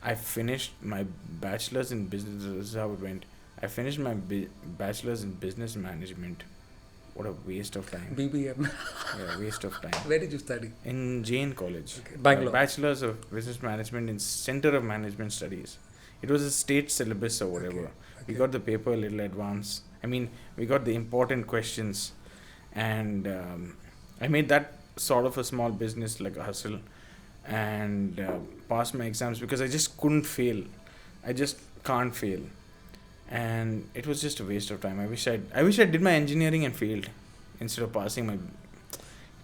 I finished my bachelor's in business. This is how it went. I finished my bachelor's in business management. What a waste of time. BBM. Yeah, waste of time. Where did you study? In Jain College. Okay. Bangalore. Bachelor's of Business Management in Center of Management Studies. It was a state syllabus or whatever. Okay. We got the paper a little advanced. I mean, we got the important questions, and I made that sort of a small business like a hustle, and passed my exams because I just couldn't fail. I just can't fail, and it was just a waste of time. I wish I did my engineering and failed instead of passing my.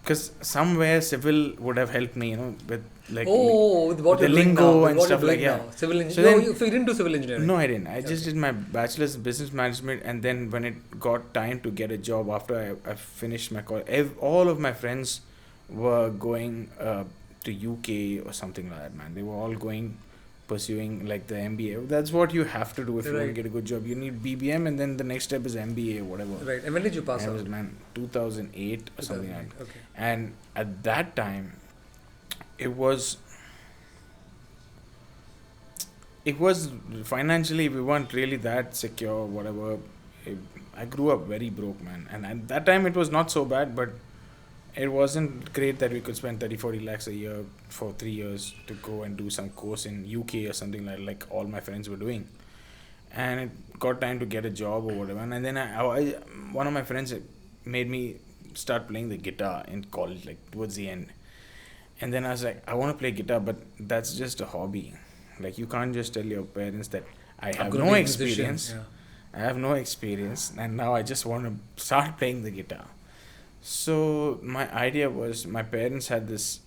Because somewhere civil would have helped me, with like with what the you're doing lingo now, and what stuff you're like doing yeah. now. Civil engineering. So you didn't do civil engineering? No, I didn't. I just did my bachelor's in business management, and then when it got time to get a job after I finished my college, all of my friends were going to UK or something like that, man. They were all pursuing like the MBA. That's what you have to do if you want to get a good job. You need BBM, and then the next step is MBA or whatever. Right. And when did you pass out? It was, 2008 or something like that. Okay. And at that time, it was financially, we weren't really that secure or whatever. I grew up very broke, man. And at that time, it was not so bad, but it wasn't great that we could spend 30-40 lakhs a year for 3 years to go and do some course in UK or something like all my friends were doing. And it got time to get a job or whatever. And then one of my friends made me start playing the guitar in college, like towards the end. And then I was like, I want to play guitar, but that's just a hobby. Like, you can't just tell your parents that I have no experience. I have no experience, and now I just want to start playing the guitar. So my idea was, my parents had this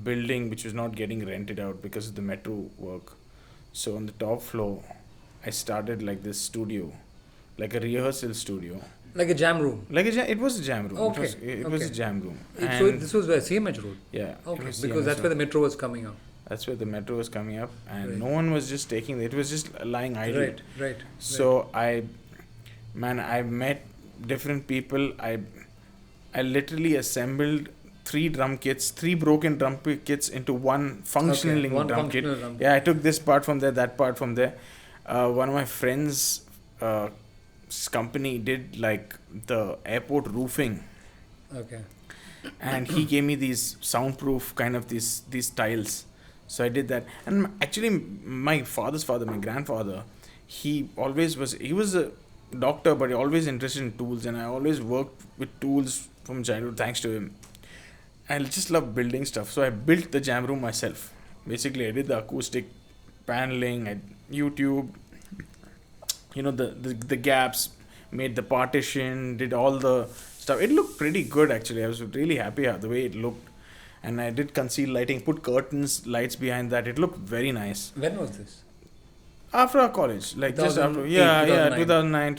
building which was not getting rented out because of the metro work. So on the top floor, I started like this studio, like a rehearsal studio. Like a jam room? It was a jam room. Okay. It was a jam room. So this was where? CMH Road? Yeah. Okay, because that's where the metro was coming up. That's where the metro was coming up, and no one was just taking it. It was just lying idle. Right. So I met different people. I literally assembled 3 broken drum kits into one functioning drum kit. Yeah, I took this part from there, that part from there. One of my friends' company did like the airport roofing. Okay. And he gave me these soundproof kind of these tiles. So I did that. And actually, my father's father, my grandfather, he was a doctor, but he always interested in tools, and I always worked with tools from childhood thanks to him. I just love building stuff. So I built the jam room myself. Basically, I did the acoustic paneling, I YouTube, the gaps, made the partition, did all the stuff. It looked pretty good, actually. I was really happy the way it looked. And I did conceal lighting, put lights behind that. It looked very nice. When was this? After our college, like just after, 2009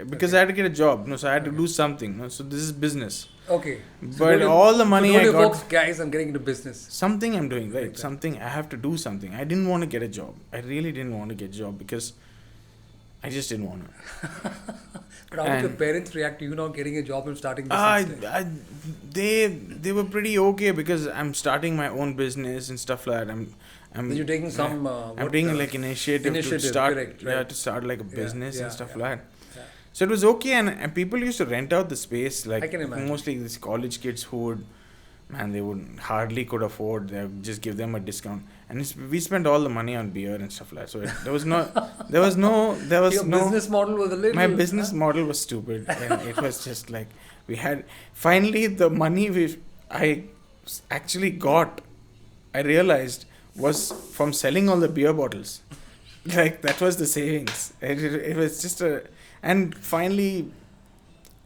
because I had to get a job, so I had to do something. So this is business. Okay. But all the money I got, folks, guys, I'm getting into business. Something I'm doing, right? Something I have to do something. I didn't want to get a job. I really didn't want to get a job because I just didn't want to. But how did your parents react to you not getting a job and starting business? They were pretty okay because I'm starting my own business and stuff like that. You're taking some. I'm taking like initiative to start. To start like a business and stuff like that. Yeah. So it was okay, and people used to rent out the space. Like, I can imagine. Mostly these college kids who they would hardly could afford. They would just give them a discount, and we spent all the money on beer and stuff like that. So there was no. Your business model was a little. My business model was stupid, and it was just like we had finally the money I actually got. I realized was from selling all the beer bottles. Like, that was the savings. It was just and finally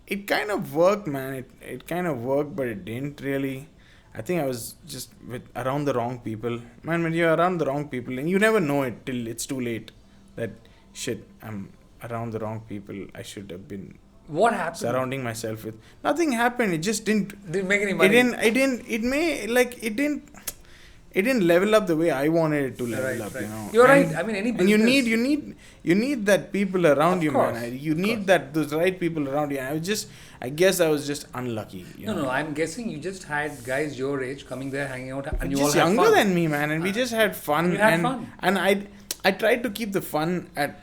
it kind of worked, man. It kind of worked, but it didn't really. I think I was just around the wrong people. Man, when you're around the wrong people, and you never know it till it's too late, that shit, I'm around the wrong people. I should have been. What happened? Surrounding myself with. Nothing happened. It just didn't. Didn't make any money. It didn't. it didn't level up the way I wanted it to level up. Right. You know, You're right. I mean, any business. And you need that people around Of you, course. man. You need those right people around you. And I guess I was just unlucky. No. I'm guessing you just had guys your age coming there, hanging out, and you just all had younger fun. than me, man, and we just had fun. And you had fun. And I tried to keep the fun at.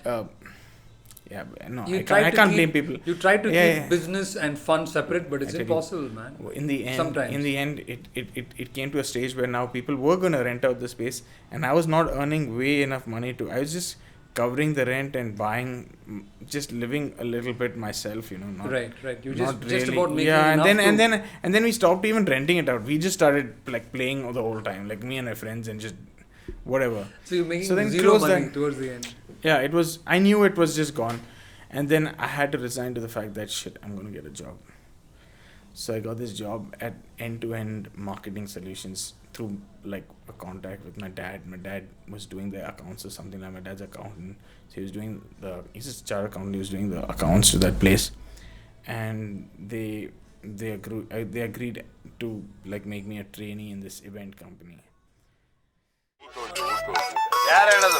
Yeah, no, You I can't blame people. You tried to Yeah, keep business and fun separate, but it's impossible, man. In the end, Sometimes. it came to a stage where now people were going to rent out the space, and I was not earning way enough money to. I was just covering the rent and buying, just living a little bit myself, you know. Not, right. You not just really, about making yeah, enough and then we stopped even renting it out. We just started like playing the whole time, like me and my friends, and just whatever. So you're making then zero money towards the end. Yeah, it was. I knew it was just gone, and then I had to resign to the fact that shit, I'm gonna get a job. So I got this job at End-to-End Marketing Solutions through like a contact with my dad. My dad was doing the accounts or something like my dad's accountant. So he's a chartered accountant. He was doing the accounts to that place, and they agreed to like make me a trainee in this event company. ಯಾರು ಹೇಳಿದ್ರು